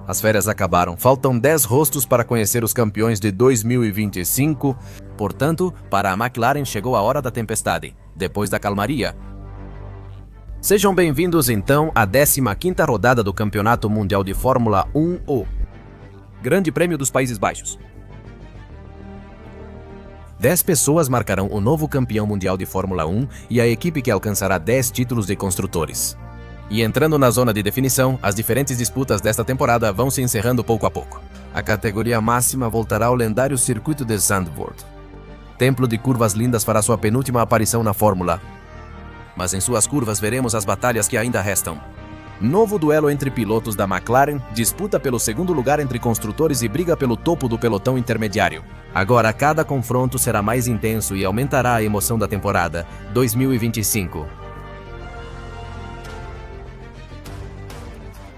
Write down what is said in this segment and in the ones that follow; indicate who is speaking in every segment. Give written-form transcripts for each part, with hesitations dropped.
Speaker 1: As férias acabaram, faltam 10 rostos para conhecer os campeões de 2025. Portanto, para a McLaren chegou a hora da tempestade, depois da calmaria. Sejam bem-vindos então à 15ª rodada do Campeonato Mundial de Fórmula 1, o Grande Prêmio dos Países Baixos. 10 pessoas marcarão o novo campeão mundial de Fórmula 1 e a equipe que alcançará 10 títulos de construtores. E entrando na zona de definição, as diferentes disputas desta temporada vão se encerrando pouco a pouco. A categoria máxima voltará ao lendário circuito de Zandvoort. Templo de Curvas Lindas fará sua penúltima aparição na Fórmula. Mas em suas curvas veremos as batalhas que ainda restam. Novo duelo entre pilotos da McLaren, disputa pelo segundo lugar entre construtores e briga pelo topo do pelotão intermediário. Agora cada confronto será mais intenso e aumentará a emoção da temporada 2025.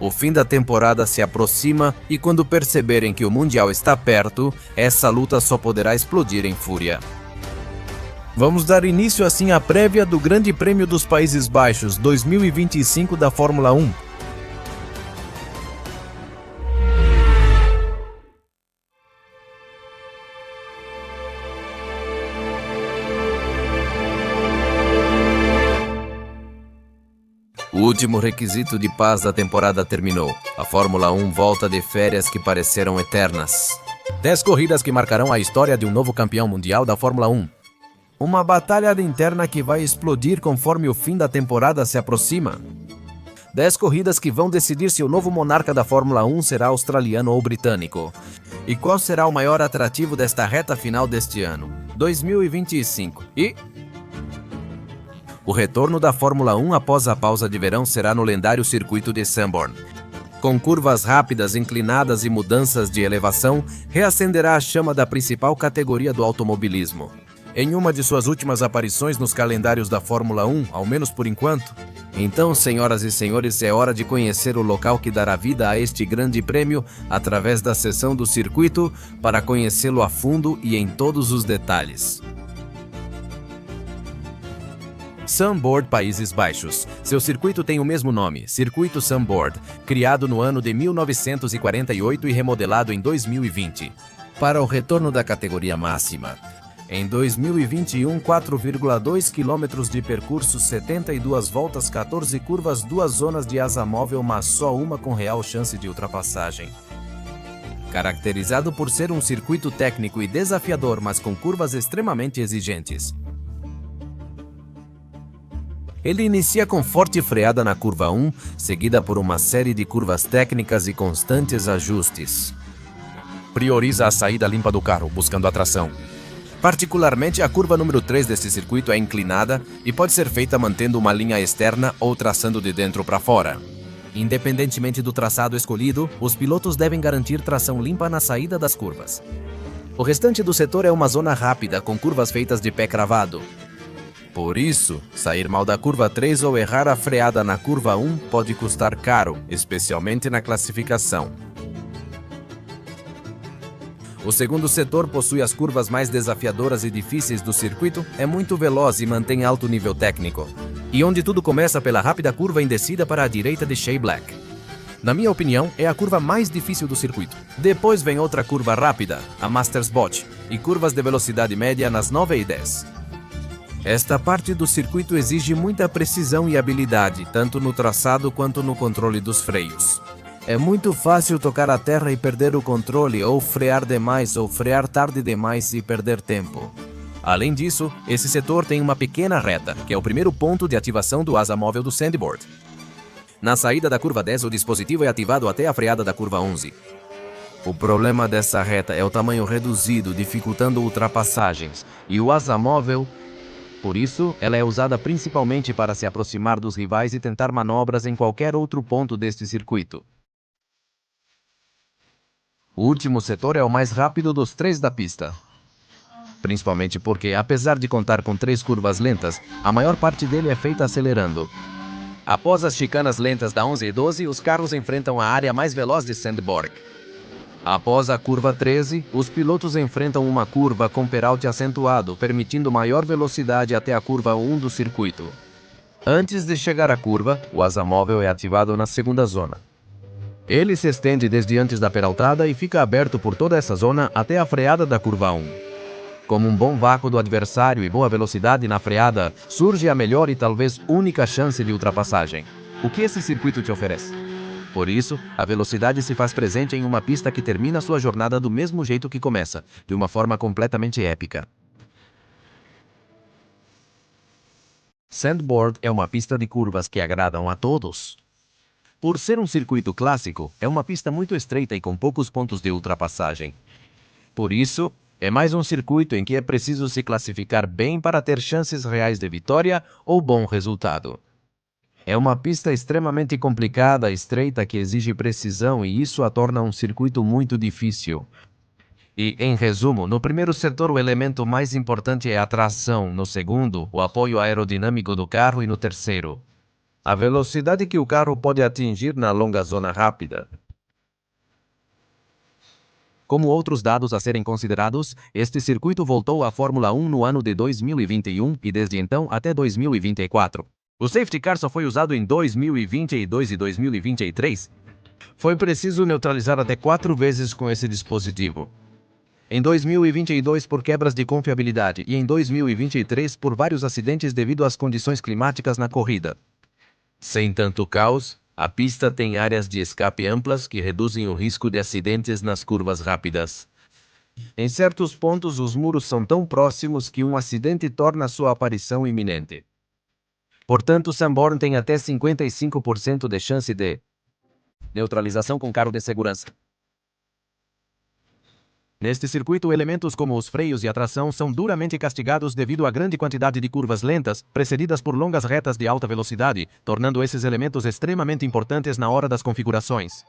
Speaker 1: O fim da temporada se aproxima e quando perceberem que o Mundial está perto, essa luta só poderá explodir em fúria. Vamos dar início assim à prévia do Grande Prêmio dos Países Baixos 2025 da Fórmula 1. O último requisito de paz da temporada terminou. A Fórmula 1 volta de férias que pareceram eternas. 10 corridas que marcarão a história de um novo campeão mundial da Fórmula 1. Uma batalha interna que vai explodir conforme o fim da temporada se aproxima. 10 corridas que vão decidir se o novo monarca da Fórmula 1 será australiano ou britânico. E qual será o maior atrativo desta reta final deste ano, 2025? O retorno da Fórmula 1 após a pausa de verão será no lendário circuito de Zandvoort. Com curvas rápidas, inclinadas e mudanças de elevação, reacenderá a chama da principal categoria do automobilismo. Em uma de suas últimas aparições nos calendários da Fórmula 1, ao menos por enquanto. Então, senhoras e senhores, é hora de conhecer o local que dará vida a este grande prêmio através da seção do circuito para conhecê-lo a fundo e em todos os detalhes. Zandvoort, Países Baixos. Seu circuito tem o mesmo nome, Circuito Zandvoort, criado no ano de 1948 e remodelado em 2020. Para o retorno da categoria máxima. Em 2021, 4,2 km de percurso, 72 voltas, 14 curvas, 2 zonas de asa móvel, mas só uma com real chance de ultrapassagem. Caracterizado por ser um circuito técnico e desafiador, mas com curvas extremamente exigentes. Ele inicia com forte freada na curva 1, seguida por uma série de curvas técnicas e constantes ajustes. Prioriza a saída limpa do carro, buscando a tração. Particularmente, a curva número 3 deste circuito é inclinada e pode ser feita mantendo uma linha externa ou traçando de dentro para fora. Independentemente do traçado escolhido, os pilotos devem garantir tração limpa na saída das curvas. O restante do setor é uma zona rápida, com curvas feitas de pé cravado. Por isso, sair mal da curva 3 ou errar a freada na curva 1 pode custar caro, especialmente na classificação. O segundo setor possui as curvas mais desafiadoras e difíceis do circuito, é muito veloz e mantém alto nível técnico. E onde tudo começa pela rápida curva em descida para a direita de Shea Black. Na minha opinião, é a curva mais difícil do circuito. Depois vem outra curva rápida, a Masters Botch, e curvas de velocidade média nas 9 e 10. Esta parte do circuito exige muita precisão e habilidade, tanto no traçado quanto no controle dos freios. É muito fácil tocar a terra e perder o controle, ou frear demais ou frear tarde demais e perder tempo. Além disso, esse setor tem uma pequena reta, que é o primeiro ponto de ativação do asa móvel do Zandvoort. Na saída da curva 10, o dispositivo é ativado até a freada da curva 11. O problema dessa reta é o tamanho reduzido, dificultando ultrapassagens, e o asa móvel. Por isso, ela é usada principalmente para se aproximar dos rivais e tentar manobras em qualquer outro ponto deste circuito. O último setor é o mais rápido dos 3 da pista. Principalmente porque, apesar de contar com 3 curvas lentas, a maior parte dele é feita acelerando. Após as chicanas lentas da 11 e 12, os carros enfrentam a área mais veloz de Zandvoort. Após a curva 13, os pilotos enfrentam uma curva com peralte acentuado, permitindo maior velocidade até a curva 1 do circuito. Antes de chegar à curva, o asa móvel é ativado na segunda zona. Ele se estende desde antes da peraltada e fica aberto por toda essa zona até a freada da curva 1. Como um bom vácuo do adversário e boa velocidade na freada, surge a melhor e talvez única chance de ultrapassagem. O que esse circuito te oferece? Por isso, a velocidade se faz presente em uma pista que termina sua jornada do mesmo jeito que começa, de uma forma completamente épica. Sandboard é uma pista de curvas que agradam a todos. Por ser um circuito clássico, é uma pista muito estreita e com poucos pontos de ultrapassagem. Por isso, é mais um circuito em que é preciso se classificar bem para ter chances reais de vitória ou bom resultado. É uma pista extremamente complicada, estreita, que exige precisão e isso a torna um circuito muito difícil. E, em resumo, no primeiro setor o elemento mais importante é a tração, no segundo, o apoio aerodinâmico do carro e no terceiro, a velocidade que o carro pode atingir na longa zona rápida. Como outros dados a serem considerados, este circuito voltou à Fórmula 1 no ano de 2021 e desde então até 2024. O safety car só foi usado em 2022 e 2023. Foi preciso neutralizar até 4 vezes com esse dispositivo. Em 2022 por quebras de confiabilidade e em 2023 por vários acidentes devido às condições climáticas na corrida. Sem tanto caos, a pista tem áreas de escape amplas que reduzem o risco de acidentes nas curvas rápidas. Em certos pontos os muros são tão próximos que um acidente torna sua aparição iminente. Portanto, Sandboard tem até 55% de chance de neutralização com carro de segurança. Neste circuito, elementos como os freios e a tração são duramente castigados devido à grande quantidade de curvas lentas, precedidas por longas retas de alta velocidade, tornando esses elementos extremamente importantes na hora das configurações.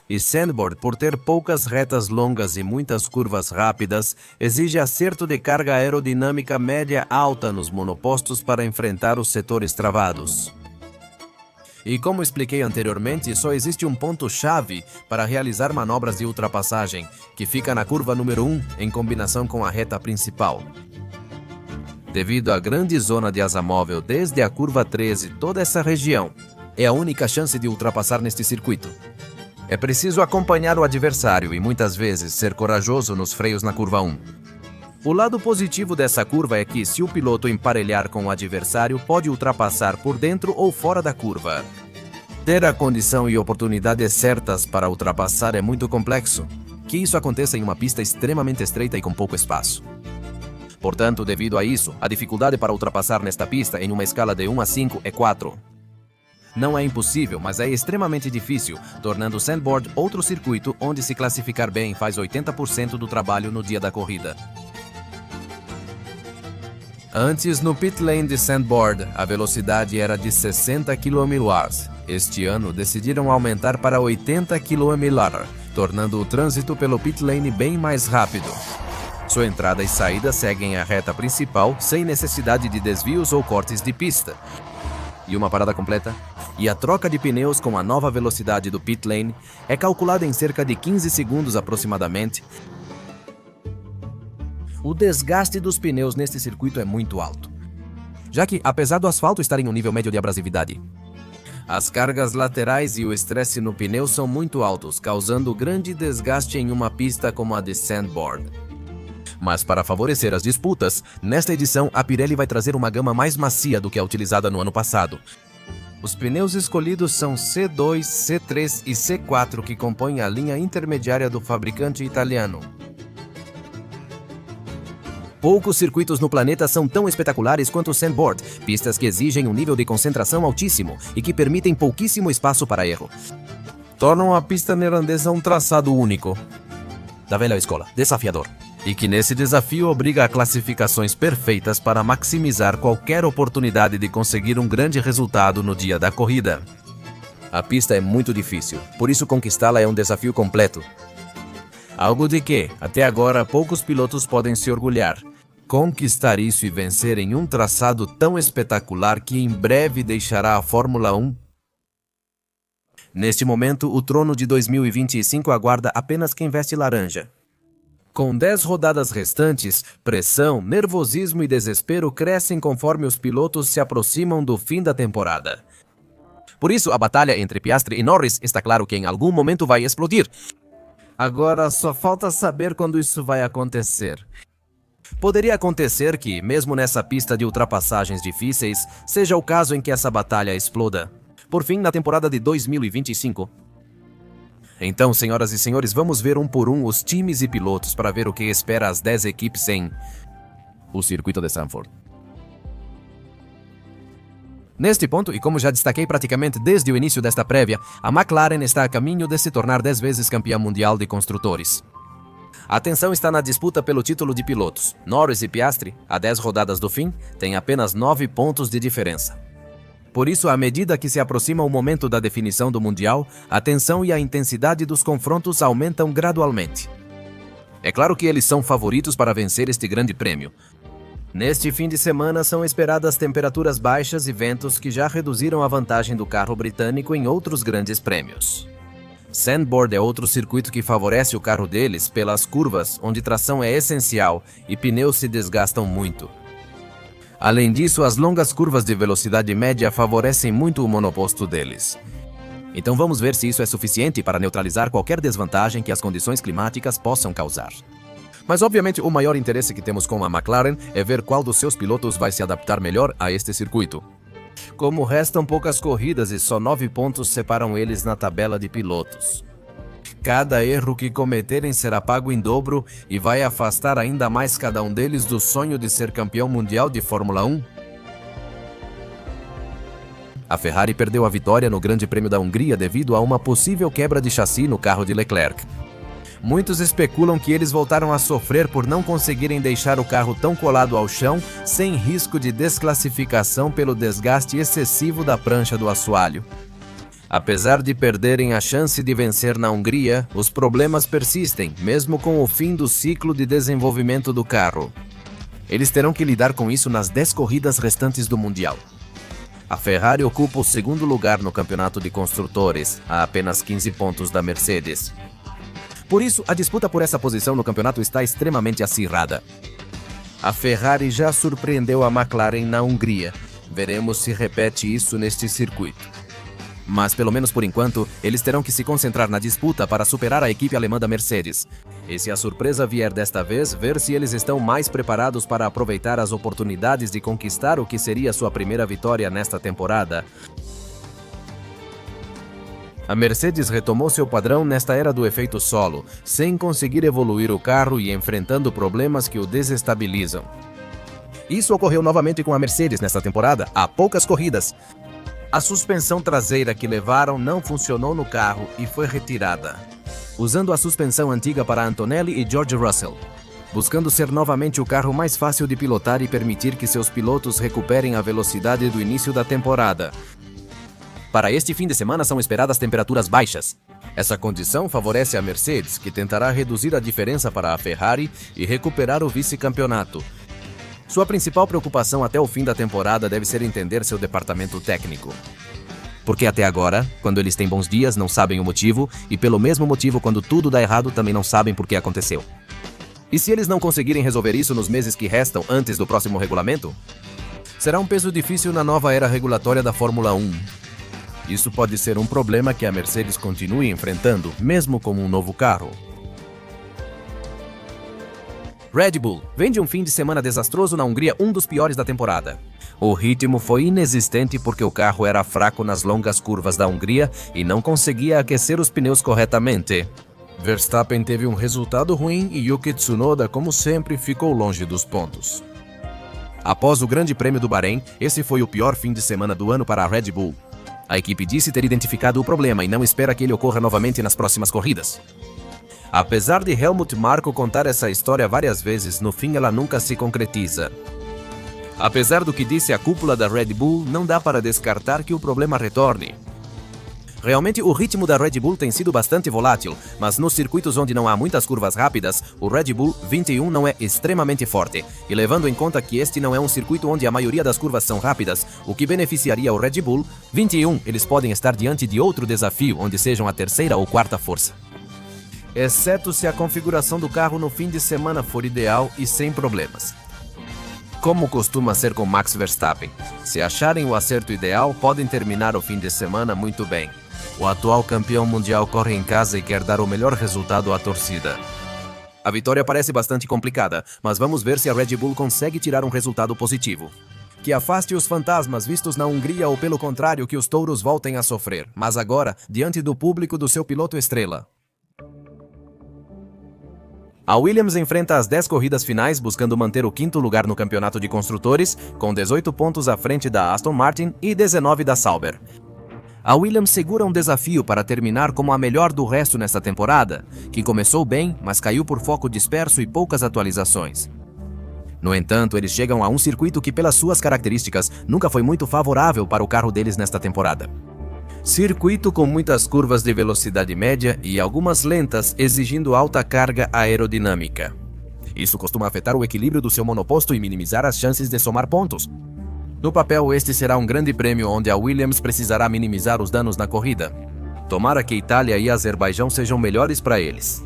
Speaker 1: E Sandboard, por ter poucas retas longas e muitas curvas rápidas, exige acerto de carga aerodinâmica média-alta nos monopostos para enfrentar os setores travados. E como expliquei anteriormente, só existe um ponto-chave para realizar manobras de ultrapassagem, que fica na curva número 1, em combinação com a reta principal. Devido à grande zona de asa móvel desde a curva 13, toda essa região é a única chance de ultrapassar neste circuito. É preciso acompanhar o adversário e muitas vezes ser corajoso nos freios na curva 1. O lado positivo dessa curva é que, se o piloto emparelhar com o adversário, pode ultrapassar por dentro ou fora da curva. Ter a condição e oportunidades certas para ultrapassar é muito complexo, que isso aconteça em uma pista extremamente estreita e com pouco espaço. Portanto, devido a isso, a dificuldade para ultrapassar nesta pista em uma escala de 1 a 5 é 4. Não é impossível, mas é extremamente difícil, tornando o Sandboard outro circuito onde se classificar bem faz 80% do trabalho no dia da corrida. Antes, no pit lane de Sandboard, a velocidade era de 60 km/h. Este ano, decidiram aumentar para 80 km/h, tornando o trânsito pelo pit lane bem mais rápido. Sua entrada e saída seguem a reta principal, sem necessidade de desvios ou cortes de pista. E uma parada completa? E a troca de pneus com a nova velocidade do pit lane é calculada em cerca de 15 segundos aproximadamente. O desgaste dos pneus neste circuito é muito alto, já que, apesar do asfalto estar em um nível médio de abrasividade, as cargas laterais e o estresse no pneu são muito altos, causando grande desgaste em uma pista como a de Sandboard. Mas para favorecer as disputas, nesta edição a Pirelli vai trazer uma gama mais macia do que a utilizada no ano passado. Os pneus escolhidos são C2, C3 e C4, que compõem a linha intermediária do fabricante italiano. Poucos circuitos no planeta são tão espetaculares quanto o Sandboard, pistas que exigem um nível de concentração altíssimo e que permitem pouquíssimo espaço para erro. Tornam a pista neerlandesa um traçado único, da velha escola, desafiador. E que nesse desafio obriga a classificações perfeitas para maximizar qualquer oportunidade de conseguir um grande resultado no dia da corrida. A pista é muito difícil, por isso conquistá-la é um desafio completo. Algo de que, até agora, poucos pilotos podem se orgulhar. Conquistar isso e vencer em um traçado tão espetacular que em breve deixará a Fórmula 1. Neste momento, o trono de 2025 aguarda apenas quem veste laranja. Com 10 rodadas restantes, pressão, nervosismo e desespero crescem conforme os pilotos se aproximam do fim da temporada. Por isso, a batalha entre Piastri e Norris está claro que em algum momento vai explodir. Agora, só falta saber quando isso vai acontecer. Poderia acontecer que, mesmo nessa pista de ultrapassagens difíceis, seja o caso em que essa batalha exploda. Por fim, na temporada de 2025. Então, senhoras e senhores, vamos ver um por um os times e pilotos para ver o que espera as 10 equipes em o circuito de Zandvoort. Neste ponto, e como já destaquei praticamente desde o início desta prévia, a McLaren está a caminho de se tornar 10 vezes campeã mundial de construtores. A atenção está na disputa pelo título de pilotos. Norris e Piastri, a 10 rodadas do fim, têm apenas 9 pontos de diferença. Por isso, à medida que se aproxima o momento da definição do Mundial, a tensão e a intensidade dos confrontos aumentam gradualmente. É claro que eles são favoritos para vencer este grande prêmio. Neste fim de semana são esperadas temperaturas baixas e ventos que já reduziram a vantagem do carro britânico em outros grandes prêmios. Zandvoort é outro circuito que favorece o carro deles pelas curvas, onde tração é essencial e pneus se desgastam muito. Além disso, as longas curvas de velocidade média favorecem muito o monoposto deles. Então vamos ver se isso é suficiente para neutralizar qualquer desvantagem que as condições climáticas possam causar. Mas obviamente o maior interesse que temos com a McLaren é ver qual dos seus pilotos vai se adaptar melhor a este circuito. Como restam poucas corridas e só 9 pontos separam eles na tabela de pilotos. Cada erro que cometerem será pago em dobro e vai afastar ainda mais cada um deles do sonho de ser campeão mundial de Fórmula 1. A Ferrari perdeu a vitória no Grande Prêmio da Hungria devido a uma possível quebra de chassi no carro de Leclerc. Muitos especulam que eles voltaram a sofrer por não conseguirem deixar o carro tão colado ao chão, sem risco de desclassificação pelo desgaste excessivo da prancha do assoalho. Apesar de perderem a chance de vencer na Hungria, os problemas persistem, mesmo com o fim do ciclo de desenvolvimento do carro. Eles terão que lidar com isso nas 10 corridas restantes do Mundial. A Ferrari ocupa o segundo lugar no campeonato de construtores, a apenas 15 pontos da Mercedes. Por isso, a disputa por essa posição no campeonato está extremamente acirrada. A Ferrari já surpreendeu a McLaren na Hungria. Veremos se repete isso neste circuito. Mas, pelo menos por enquanto, eles terão que se concentrar na disputa para superar a equipe alemã da Mercedes. E se a surpresa vier desta vez, ver se eles estão mais preparados para aproveitar as oportunidades de conquistar o que seria sua primeira vitória nesta temporada. A Mercedes retomou seu padrão nesta era do efeito solo, sem conseguir evoluir o carro e enfrentando problemas que o desestabilizam. Isso ocorreu novamente com a Mercedes nesta temporada, há poucas corridas. A suspensão traseira que levaram não funcionou no carro e foi retirada, usando a suspensão antiga para Antonelli e George Russell, buscando ser novamente o carro mais fácil de pilotar e permitir que seus pilotos recuperem a velocidade do início da temporada. Para este fim de semana são esperadas temperaturas baixas. Essa condição favorece a Mercedes, que tentará reduzir a diferença para a Ferrari e recuperar o vice-campeonato. Sua principal preocupação até o fim da temporada deve ser entender seu departamento técnico. Porque até agora, quando eles têm bons dias, não sabem o motivo, e pelo mesmo motivo, quando tudo dá errado, também não sabem por que aconteceu. E se eles não conseguirem resolver isso nos meses que restam antes do próximo regulamento? Será um peso difícil na nova era regulatória da Fórmula 1. Isso pode ser um problema que a Mercedes continue enfrentando, mesmo com um novo carro. Red Bull vem de um fim de semana desastroso na Hungria, um dos piores da temporada. O ritmo foi inexistente porque o carro era fraco nas longas curvas da Hungria e não conseguia aquecer os pneus corretamente. Verstappen teve um resultado ruim e Yuki Tsunoda, como sempre, ficou longe dos pontos. Após o Grande Prêmio do Bahrein, esse foi o pior fim de semana do ano para a Red Bull. A equipe disse ter identificado o problema e não espera que ele ocorra novamente nas próximas corridas. Apesar de Helmut Marko contar essa história várias vezes, no fim ela nunca se concretiza. Apesar do que disse a cúpula da Red Bull, não dá para descartar que o problema retorne. Realmente o ritmo da Red Bull tem sido bastante volátil, mas nos circuitos onde não há muitas curvas rápidas, o Red Bull 21 não é extremamente forte. E levando em conta que este não é um circuito onde a maioria das curvas são rápidas, o que beneficiaria o Red Bull 21, eles podem estar diante de outro desafio, onde sejam a terceira ou quarta força. Exceto se a configuração do carro no fim de semana for ideal e sem problemas. Como costuma ser com Max Verstappen, se acharem o acerto ideal, podem terminar o fim de semana muito bem. O atual campeão mundial corre em casa e quer dar o melhor resultado à torcida. A vitória parece bastante complicada, mas vamos ver se a Red Bull consegue tirar um resultado positivo. Que afaste os fantasmas vistos na Hungria ou, pelo contrário, que os touros voltem a sofrer, mas agora, diante do público do seu piloto estrela. A Williams enfrenta as 10 corridas finais buscando manter o quinto lugar no campeonato de construtores, com 18 pontos à frente da Aston Martin e 19 da Sauber. A Williams segura um desafio para terminar como a melhor do resto nesta temporada, que começou bem, mas caiu por foco disperso e poucas atualizações. No entanto, eles chegam a um circuito que, pelas suas características, nunca foi muito favorável para o carro deles nesta temporada. Circuito com muitas curvas de velocidade média e algumas lentas, exigindo alta carga aerodinâmica. Isso costuma afetar o equilíbrio do seu monoposto e minimizar as chances de somar pontos. No papel, este será um grande prêmio onde a Williams precisará minimizar os danos na corrida. Tomara que Itália e Azerbaijão sejam melhores para eles.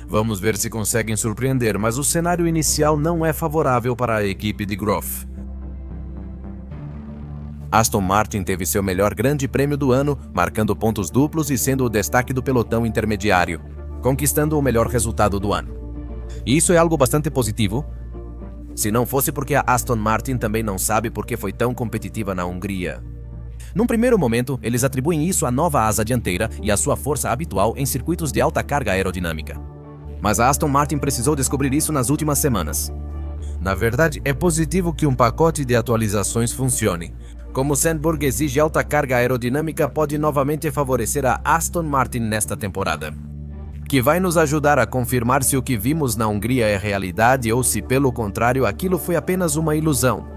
Speaker 1: Vamos ver se conseguem surpreender, mas o cenário inicial não é favorável para a equipe de Groff. Aston Martin teve seu melhor grande prêmio do ano, marcando pontos duplos e sendo o destaque do pelotão intermediário, conquistando o melhor resultado do ano. E isso é algo bastante positivo, se não fosse porque a Aston Martin também não sabe por que foi tão competitiva na Hungria. Num primeiro momento, eles atribuem isso à nova asa dianteira e à sua força habitual em circuitos de alta carga aerodinâmica. Mas a Aston Martin precisou descobrir isso nas últimas semanas. Na verdade, é positivo que um pacote de atualizações funcione. Como Sandburg exige alta carga aerodinâmica, pode novamente favorecer a Aston Martin nesta temporada, que vai nos ajudar a confirmar se o que vimos na Hungria é realidade ou se, pelo contrário, aquilo foi apenas uma ilusão.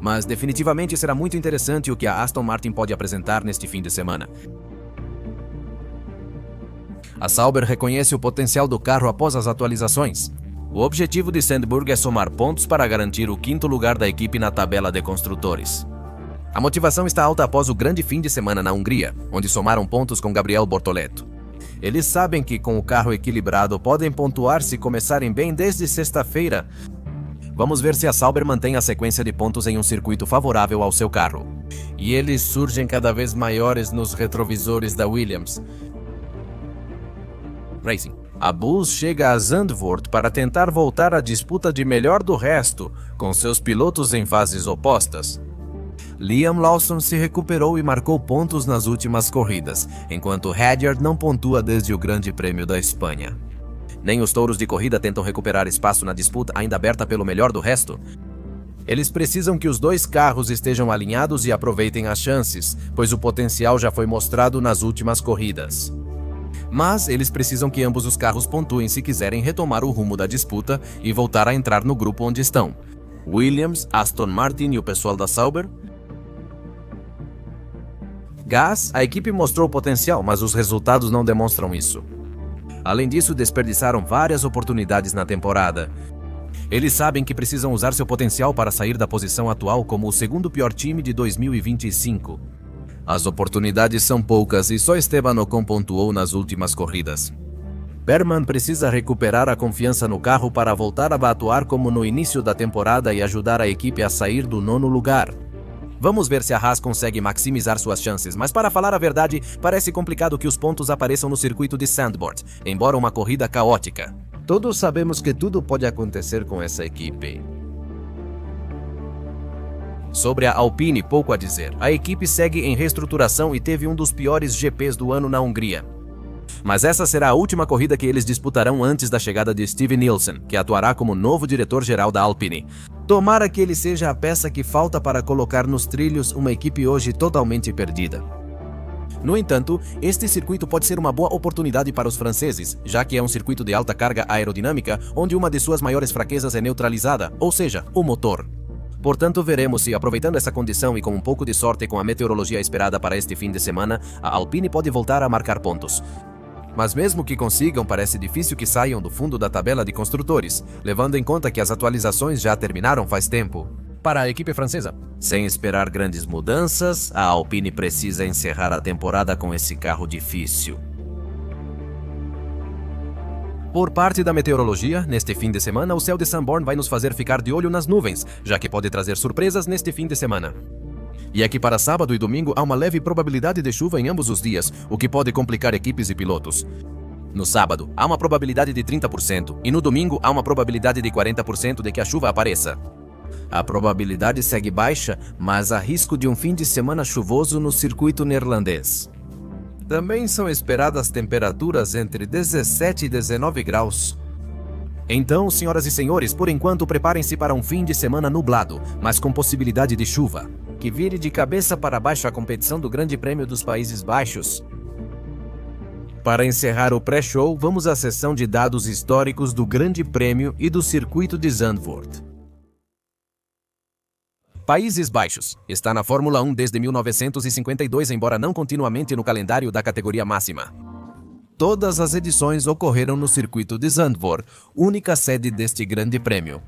Speaker 1: Mas definitivamente será muito interessante o que a Aston Martin pode apresentar neste fim de semana. A Sauber reconhece o potencial do carro após as atualizações. O objetivo de Sandburg é somar pontos para garantir o quinto lugar da equipe na tabela de construtores. A motivação está alta após o grande fim de semana na Hungria, onde somaram pontos com Gabriel Bortoleto. Eles sabem que com o carro equilibrado podem pontuar se começarem bem desde sexta-feira. Vamos ver se a Sauber mantém a sequência de pontos em um circuito favorável ao seu carro. E eles surgem cada vez maiores nos retrovisores da Williams Racing. A Bulls chega a Zandvoort para tentar voltar à disputa de melhor do resto, com seus pilotos em fases opostas. Liam Lawson se recuperou e marcou pontos nas últimas corridas, enquanto Hadjar não pontua desde o Grande Prêmio da Espanha. Nem os touros de corrida tentam recuperar espaço na disputa ainda aberta pelo melhor do resto. Eles precisam que os dois carros estejam alinhados e aproveitem as chances, pois o potencial já foi mostrado nas últimas corridas. Mas eles precisam que ambos os carros pontuem se quiserem retomar o rumo da disputa e voltar a entrar no grupo onde estão. Williams, Aston Martin e o pessoal da Sauber. Haas, a equipe mostrou potencial, mas os resultados não demonstram isso. Além disso, desperdiçaram várias oportunidades na temporada. Eles sabem que precisam usar seu potencial para sair da posição atual como o segundo pior time de 2025. As oportunidades são poucas e só Esteban Ocon pontuou nas últimas corridas. Berman precisa recuperar a confiança no carro para voltar a atuar como no início da temporada e ajudar a equipe a sair do nono lugar. Vamos ver se a Haas consegue maximizar suas chances, mas para falar a verdade, parece complicado que os pontos apareçam no circuito de Zandvoort, embora uma corrida caótica. Todos sabemos que tudo pode acontecer com essa equipe. Sobre a Alpine, pouco a dizer. A equipe segue em reestruturação e teve um dos piores GPs do ano na Hungria. Mas essa será a última corrida que eles disputarão antes da chegada de Steve Nielsen, que atuará como novo diretor-geral da Alpine. Tomara que ele seja a peça que falta para colocar nos trilhos uma equipe hoje totalmente perdida. No entanto, este circuito pode ser uma boa oportunidade para os franceses, já que é um circuito de alta carga aerodinâmica, onde uma de suas maiores fraquezas é neutralizada, ou seja, o motor. Portanto, veremos se, aproveitando essa condição e com um pouco de sorte com a meteorologia esperada para este fim de semana, a Alpine pode voltar a marcar pontos. Mas mesmo que consigam, parece difícil que saiam do fundo da tabela de construtores, levando em conta que as atualizações já terminaram faz tempo. Para a equipe francesa, sem esperar grandes mudanças, a Alpine precisa encerrar a temporada com esse carro difícil. Por parte da meteorologia, neste fim de semana, o céu de Sanborn vai nos fazer ficar de olho nas nuvens, já que pode trazer surpresas neste fim de semana. E aqui para sábado e domingo há uma leve probabilidade de chuva em ambos os dias, o que pode complicar equipes e pilotos. No sábado, há uma probabilidade de 30% e no domingo há uma probabilidade de 40% de que a chuva apareça. A probabilidade segue baixa, mas há risco de um fim de semana chuvoso no circuito neerlandês. Também são esperadas temperaturas entre 17 e 19 graus. Então, senhoras e senhores, por enquanto preparem-se para um fim de semana nublado, mas com possibilidade de chuva, que vire de cabeça para baixo a competição do Grande Prêmio dos Países Baixos. Para encerrar o pré-show, vamos à seção de dados históricos do Grande Prêmio e do circuito de Zandvoort. Países Baixos. Está na Fórmula 1 desde 1952, embora não continuamente no calendário da categoria máxima. Todas as edições ocorreram no circuito de Zandvoort, única sede deste grande prêmio.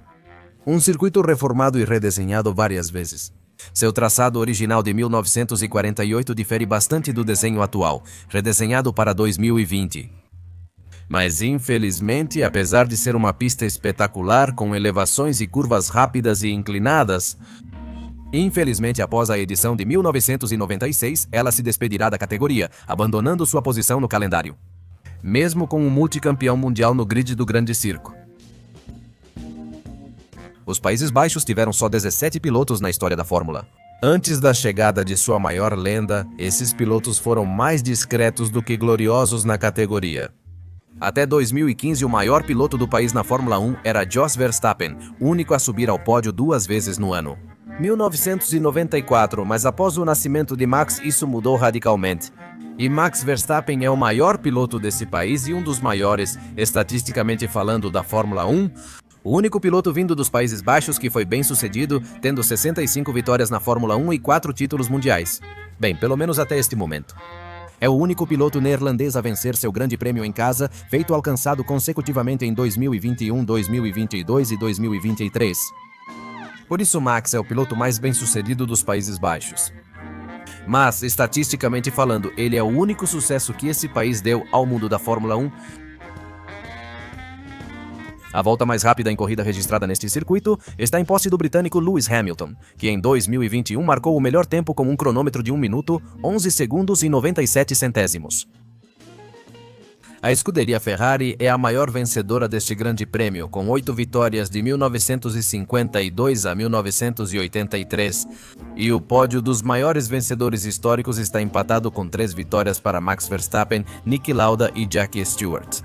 Speaker 1: Um circuito reformado e redesenhado várias vezes. Seu traçado original de 1948 difere bastante do desenho atual, redesenhado para 2020. Mas infelizmente, apesar de ser uma pista espetacular com elevações e curvas rápidas e inclinadas, após a edição de 1996, ela se despedirá da categoria, abandonando sua posição no calendário. Mesmo com um multicampeão mundial no grid do Grande Circo. Os Países Baixos tiveram só 17 pilotos na história da Fórmula. Antes da chegada de sua maior lenda, esses pilotos foram mais discretos do que gloriosos na categoria. Até 2015, o maior piloto do país na Fórmula 1 era Jos Verstappen, único a subir ao pódio 2 vezes no ano. 1994, mas após o nascimento de Max, isso mudou radicalmente. E Max Verstappen é o maior piloto desse país e um dos maiores, estatisticamente falando, da Fórmula 1. O único piloto vindo dos Países Baixos que foi bem sucedido, tendo 65 vitórias na Fórmula 1 e 4 títulos mundiais. Bem, pelo menos até este momento. É o único piloto neerlandês a vencer seu grande prêmio em casa, feito alcançado consecutivamente em 2021, 2022 e 2023. Por isso Max é o piloto mais bem-sucedido dos Países Baixos. Mas, estatisticamente falando, ele é o único sucesso que esse país deu ao mundo da Fórmula 1. A volta mais rápida em corrida registrada neste circuito está em posse do britânico Lewis Hamilton, que em 2021 marcou o melhor tempo com um cronômetro de 1 minuto, 11 segundos e 97 centésimos. A escuderia Ferrari é a maior vencedora deste grande prêmio, com 8 vitórias de 1952 a 1983, e o pódio dos maiores vencedores históricos está empatado com 3 vitórias para Max Verstappen, Niki Lauda e Jackie Stewart.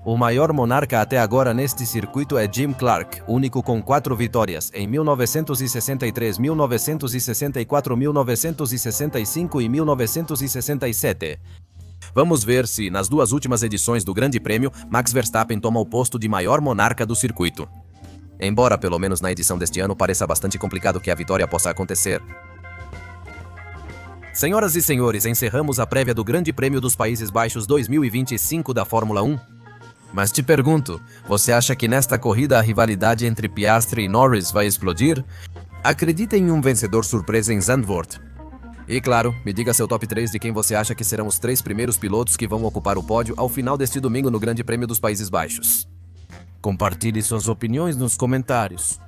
Speaker 1: O maior monarca até agora neste circuito é Jim Clark, único com 4 vitórias, em 1963, 1964, 1965 e 1967. Vamos ver se, nas 2 últimas edições do Grande Prêmio, Max Verstappen toma o posto de maior monarca do circuito. Embora, pelo menos na edição deste ano, pareça bastante complicado que a vitória possa acontecer. Senhoras e senhores, encerramos a prévia do Grande Prêmio dos Países Baixos 2025 da Fórmula 1. Mas te pergunto, você acha que nesta corrida a rivalidade entre Piastri e Norris vai explodir? Acredita em um vencedor surpresa em Zandvoort? E claro, me diga seu top 3 de quem você acha que serão os 3 primeiros pilotos que vão ocupar o pódio ao final deste domingo no Grande Prêmio dos Países Baixos. Compartilhe suas opiniões nos comentários.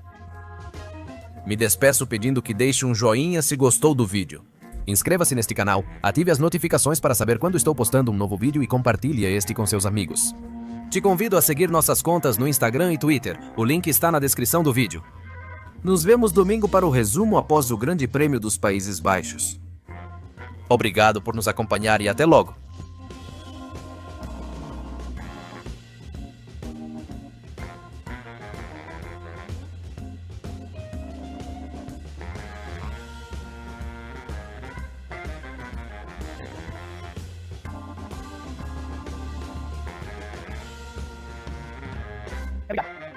Speaker 1: Me despeço pedindo que deixe um joinha se gostou do vídeo. Inscreva-se neste canal, ative as notificações para saber quando estou postando um novo vídeo e compartilhe este com seus amigos. Te convido a seguir nossas contas no Instagram e Twitter, o link está na descrição do vídeo. Nos vemos domingo para o resumo após o Grande Prêmio dos Países Baixos. Obrigado por nos acompanhar e até logo!
Speaker 2: Obrigado.